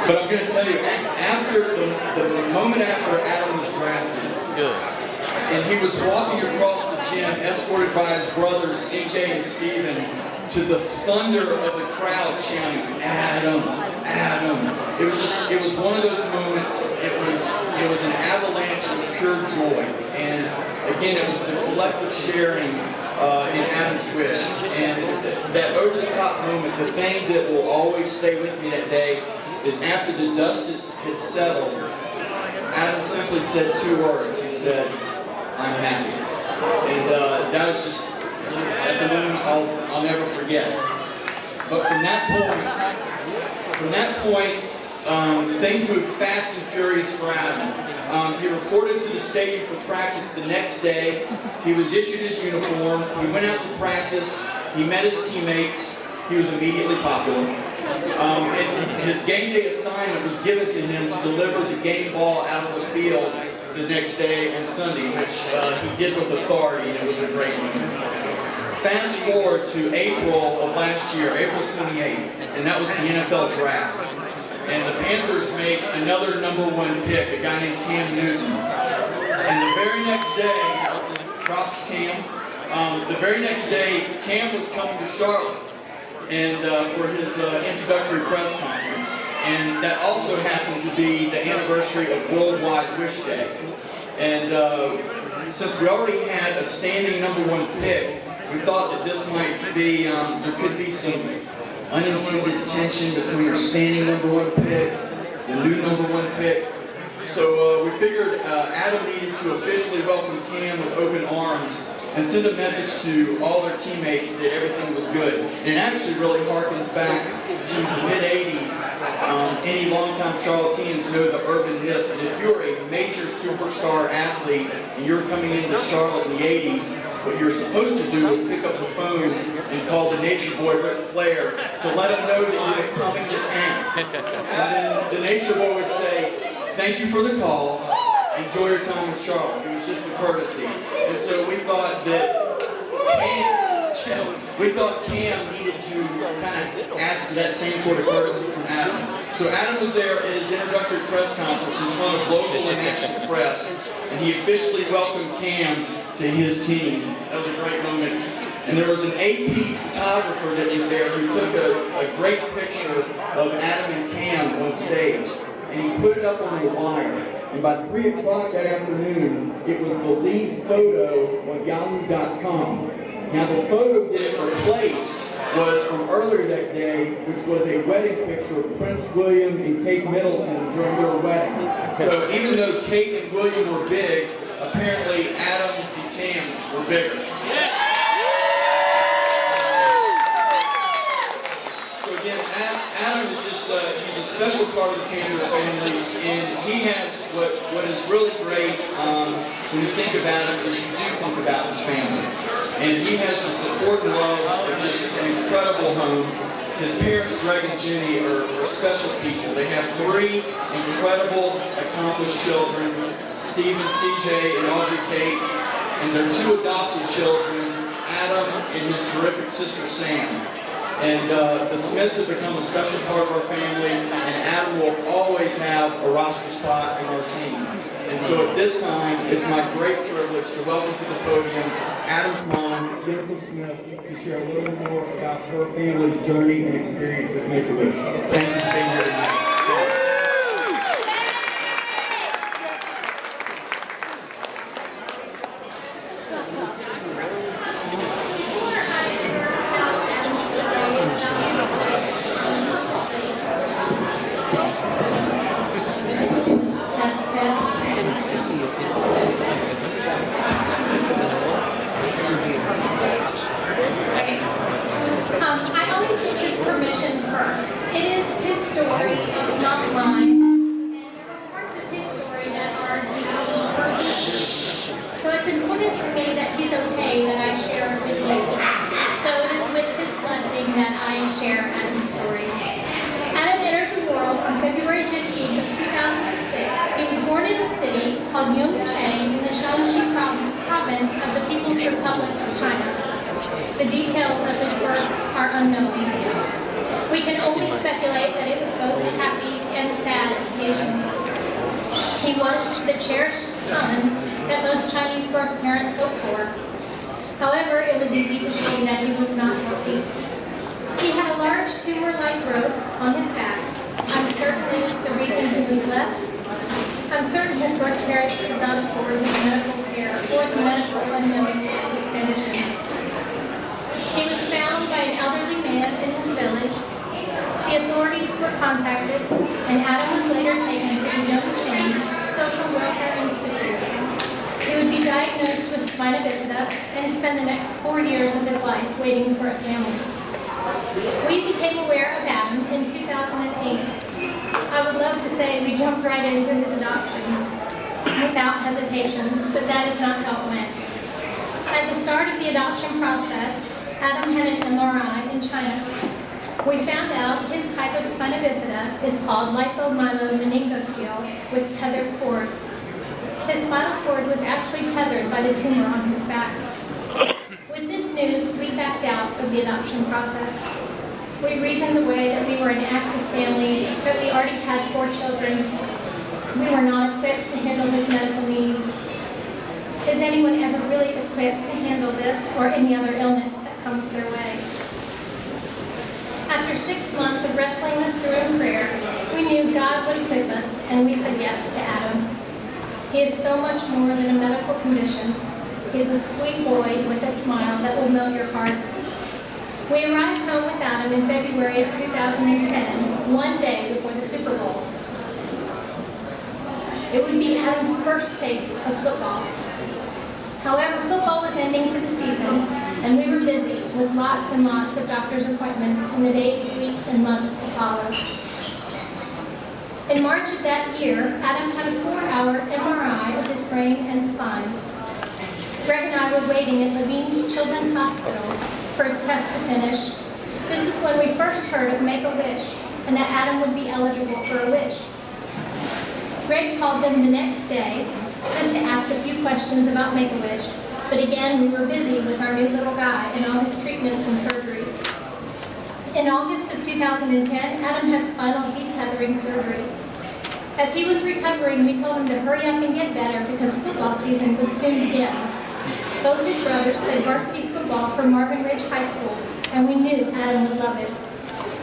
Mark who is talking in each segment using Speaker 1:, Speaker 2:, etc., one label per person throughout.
Speaker 1: But I'm going to tell you, after the moment after Adam was drafted, and he was walking across the gym, escorted by his brothers CJ and Steven, to the thunder of the crowd chanting, "Adam, Adam." It was one of those moments. It was an avalanche of pure joy, and again, it was the collective sharing in Adam's wish, and that over-the-top moment. The thing that will always stay with me that day is after the dust had settled, Adam simply said two words. He said, "I'm happy," and that's a moment I'll never forget. But from that point, things moved fast and furious for Adam. He reported to the stadium for practice the next day. He was issued his uniform. He went out to practice. He met his teammates. He was immediately popular. And his game day assignment was given to him to deliver the game ball out of the field the next day on Sunday, which he did with authority, and it was a great moment. Fast forward to April of last year, April 28th, and that was the NFL draft. And the Panthers make another #1 pick, a guy named Cam Newton. And the very next day, props to Cam, the very next day, Cam was coming to Charlotte and for his introductory press conference. And that also happened to be the anniversary of Worldwide Wish Day. And since we already had a standing #1 pick, we thought that this might be, there could be some unintended tension between our standing #1 pick, the new #1 pick. So we figured Adam needed to officially welcome Cam with open arms and send a message to all their teammates that everything was good. And it actually really harkens back to the mid-'80s. Any longtime Charlotteans know the urban myth that if you're a major superstar athlete and you're coming into Charlotte in the '80s, what you're supposed to do is pick up the phone and call the Nature Boy Ric Flair to let him know that you were coming to town. And then the Nature Boy would say, "Thank you for the call. Enjoy your time in Charlotte." It was just a courtesy. And so we thought that Cam needed to kind of ask for that same sort of courtesy from Adam. So Adam was there at his introductory press conference in front of local and national press, and he officially welcomed Cam to his team. That was a great moment. And there was an AP photographer that was there who took a great picture of Adam and Cam on stage, and he put it up on the wire. And by 3 o'clock that afternoon, it was the lead photo on Yahoo.com. Now the photo that it replaced was from earlier that day, which was a wedding picture of Prince William and Kate Middleton during their wedding. So even though Kate and William were big, apparently Adam and Cam were bigger. So again, Adam is just, he's a special part of the Panthers family, and he has what is really great when you think about him is you do think about his family. And he has the support and love of just an incredible home. His parents, Greg and Jenny, are special people. They have 3 incredible, accomplished children, Stephen, CJ, and Audrey Kate, and their 2 adopted children, Adam and his terrific sister, Sam. And the Smiths have become a special part of our family, and Adam will always have a roster spot on our team. And so at this time, it's my great privilege to welcome to the podium Adam's mom, Jennifer Smith, to share a little more about her family's journey and experience with Make-A-Wish. Thank you for being here tonight.
Speaker 2: I always get his permission first. It is his story, it's not mine. And there are parts of his story that are deeply personal. So it's important for me that he's okay that I share it with you. So it is with his blessing that I share Adam's story. Adam entered the world on February 15th of 2006. He was born in a city called Yongchang in the Shaanxi province of the People's Republic of China. The details of his birth are unknown. We can only speculate that it was both happy and sad. the cherished son that most Chinese birth parents hope for. However, it was easy to see that he was not healthy. He had a large tumor-like growth on his back. I'm certain it's the reason he was left. I'm certain his birth parents could not afford his medical care or the medical unknowns of his condition. He was found by an elderly man in his village. The authorities were contacted, and Adam was later taken to the Young Chin Social Welfare Institute. He would be diagnosed with spina bifida and spend the next 4 years of his life waiting for a family. We became aware of Adam in 2008. I would love to say we jumped right into his adoption without hesitation, but that is not how it went. At the start of the adoption process, Adam had an MRI in China. We found out his type of spina bifida is called lipomyelomeningocele with tethered cord. His spinal cord was actually tethered by the tumor on his back. With this news, we backed out of the adoption process. We reasoned away that we were an active family, that we already had 4 children. We were not equipped to handle his medical needs. Is anyone ever really equipped to handle this or any other illness that comes their way? After 6 months of wrestling this through in prayer, we knew God would equip us, and we said yes to Adam. He is so much more than a medical condition. He is a sweet boy with a smile that will melt your heart. We arrived home with Adam in February of 2010, one day before the Super Bowl. It would be Adam's first taste of football. However, football was ending for the season, and we were busy with lots and lots of doctor's appointments in the days, weeks, and months to follow. In March of that year, Adam had a 4-hour MRI of his brain and spine. Greg and I were waiting at Levine Children's Hospital for his test to finish. This is when we first heard of Make-A-Wish and that Adam would be eligible for a wish. Greg called them the next day just to ask a few questions about Make-A-Wish, but again, we were busy with our new little guy and all his treatments and surgeries. In August of 2010, Adam had spinal detethering surgery. As he was recovering, we told him to hurry up and get better because football season would soon begin. Both his brothers played varsity football for Marvin Ridge High School, and we knew Adam would love it.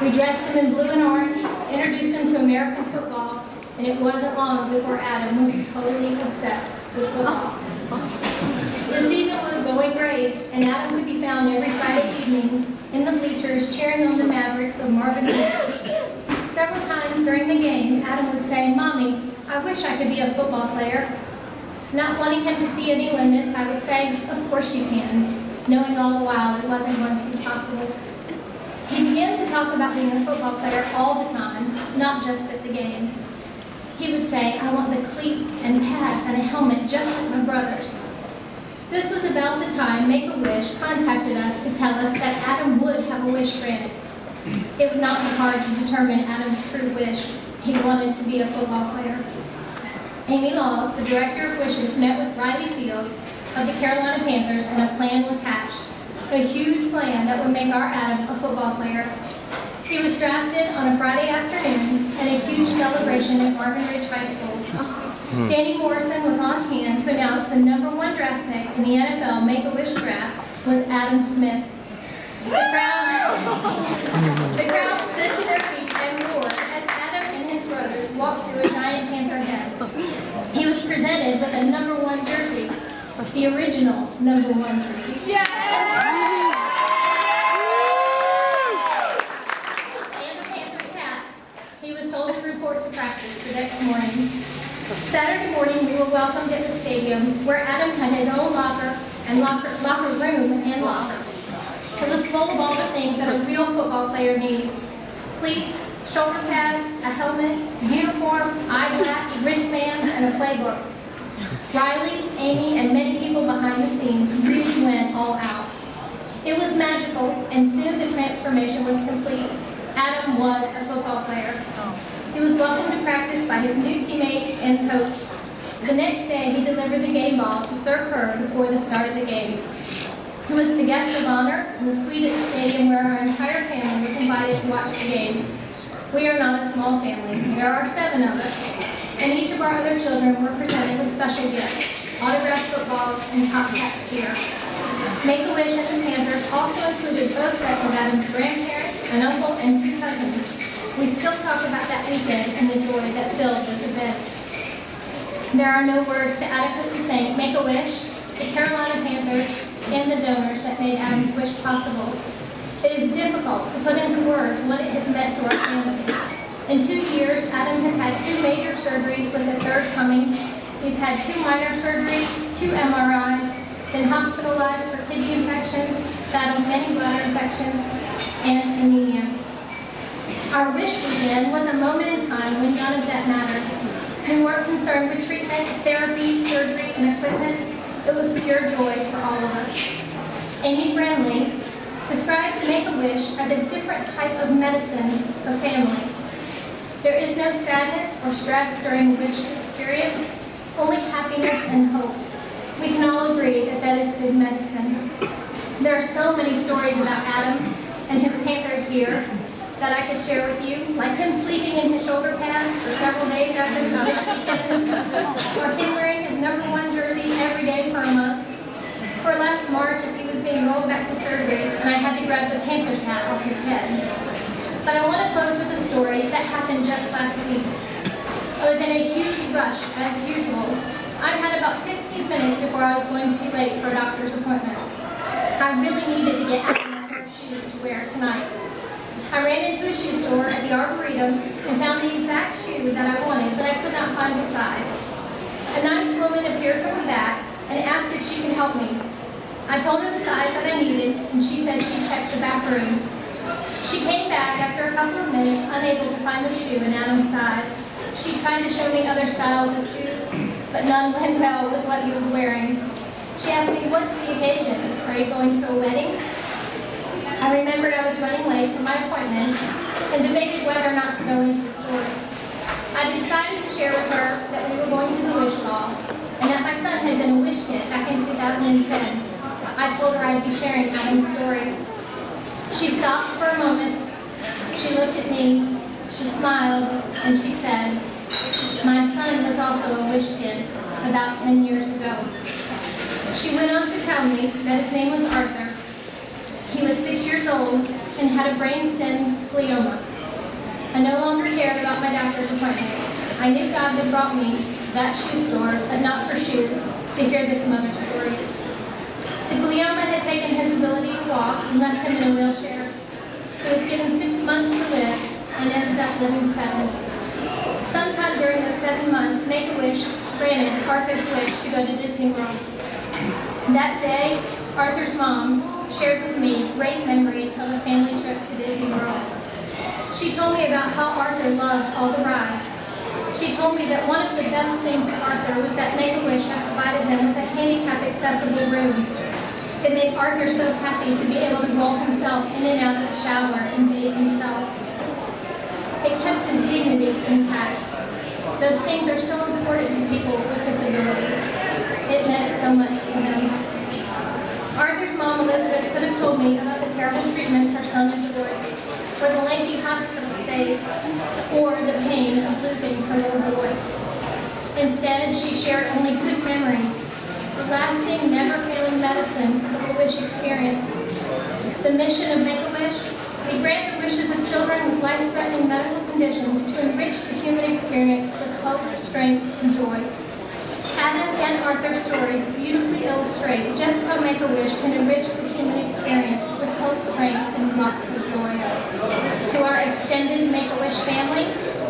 Speaker 2: We dressed him in blue and orange, introduced him to American football, and it wasn't long before Adam was totally obsessed with football. The season was going great, and Adam could be found every Friday evening in the bleachers cheering on the Mavericks of Marvin Ridge. Several times during the game, Adam would say, "Mommy, I wish I could be a football player." Not wanting him to see any limits, I would say, "Of course you can," knowing all the while it wasn't going to be possible. He began to talk about being a football player all the time, not just at the games. He would say, "I want the cleats and pads and a helmet just like my brothers." This was about the time Make-A-Wish contacted us to tell us that Adam would have a wish granted. It would not be hard to determine Adam's true wish. He wanted to be a football player. Amy Laws, the director of wishes, met with Riley Fields of the Carolina Panthers, and a plan was hatched. A huge plan that would make our Adam a football player. He was drafted on a Friday afternoon at a huge celebration at Marvin Ridge High School. Danny Morrison was on hand to announce the #1 draft pick in the NFL Make-A-Wish draft was Adam Smith. The crowd stood to their feet and roared as Adam and his brothers walked through a giant panther heads. He was presented with a #1 jersey, the original #1 jersey. Yeah! And a Panthers hat. He was told to report to practice the next morning. Saturday morning, we were welcomed at the stadium, where Adam had his own locker room and locker. It was full of all the things that a real football player needs: cleats, shoulder pads, a helmet, uniform, eye black, wristbands, and a playbook. Riley, Amy, and many people behind the scenes really went all out. It was magical, and soon the transformation was complete. Adam was a football player. He was welcomed to practice by his new teammates and coach. The next day, he delivered the game ball to Sir Kerr before the start of the game. He was the guest of honor in the suite at the stadium where our entire family was invited to watch the game. We are not a small family. There are 7 of us, and each of our other children were presented with special gifts, autographed footballs, and Top Cats gear. Make-A-Wish and the Panthers also included both sets of Adam's grandparents, an uncle, and 2 cousins. We still talk about that weekend and the joy that filled those events. There are no words to adequately thank Make-A-Wish, the Carolina Panthers, and the donors that made Adam's wish possible. It is difficult to put into words what it has meant to our family. In 2 years, Adam has had 2 major surgeries with a third coming. He's had 2 minor surgeries, 2 MRIs, been hospitalized for kidney infection, battled many bladder infections, and anemia. Our wish weekend was a moment in time when none of that mattered. We weren't concerned with treatment, therapy, surgery, and equipment. It was pure joy for all of us. Amy Brandley describes Make-A-Wish as a different type of medicine for families. There is no sadness or stress during the wish experience, only happiness and hope. We can all agree that that is good medicine. There are so many stories about Adam and his Panthers gear that I could share with you, like him sleeping in his shoulder pads for several days after his wish weekend, or him wearing his #1 jersey every day for a month, or last March as he was being rolled back to surgery and I had to grab the Panthers hat off his head. But I want to close with a story that happened just last week. I was in a huge rush, as usual. I had about 15 minutes before I was going to be late for a doctor's appointment. I really needed to get Adam a pair of shoes to wear tonight. I ran into a shoe store at the Arboretum and found the exact shoe that I wanted, but I could not find his size. A nice woman appeared from the back and asked if she could help me. I told her the size that I needed, and she said she'd check the back room. She came back after a couple of minutes, unable to find the shoe in Adam's size. She tried to show me other styles of shoes, but none went well with what he was wearing. She asked me, "What's the occasion? Are you going to a wedding?" I remembered I was running late for my appointment and debated whether or not to go into the store. I decided to share with her that we were going to the Wish Ball and that my son had been a Wish Kid back in 2010. I told her I'd be sharing Adam's story. She stopped for a moment. She looked at me, she smiled, and she said, "My son was also a Wish Kid about 10 years ago." She went on to tell me that his name was Arthur. He was 6 years old and had a brainstem glioma. I no longer cared about my doctor's appointment. I knew God had brought me to that shoe store, but not for shoes, to hear this mother's story. The glioma had taken his ability to walk and left him in a wheelchair. He was given 6 months to live and ended up living 7. Sometime during those 7 months, Make-A-Wish granted Arthur's wish to go to Disney World. That day, Arthur's mom shared with me great memories of a family trip to Disney World. She told me about how Arthur loved all the rides. She told me that one of the best things to Arthur was that Make-A-Wish had provided them with a handicap-accessible room. It made Arthur so happy to be able to roll himself in and out of the shower and bathe himself. It kept his dignity intact. Those things are so important to people with disabilities. It meant so much to him. Arthur's mom, Elizabeth, could have told me about the terrible treatments her son endured, or the lengthy hospital stays, or the pain of losing her little boy. Instead, she shared only good memories, the lasting, never-failing medicine of the Wish experience. The mission of Make-A-Wish: we grant the wishes of children with life-threatening medical conditions to enrich the human experience with hope, strength, and joy. Adam and Arthur's stories beautifully illustrate just how Make-A-Wish can enrich the human experience with hope, strength, and lots of joy. To our extended Make-A-Wish family,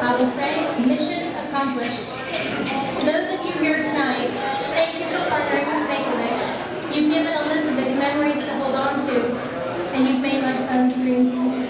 Speaker 2: I will say, mission accomplished. To those of you here tonight, thank you for partnering with Make-A-Wish. You've given Elizabeth memories to hold on to, and you've made my son's dream come true.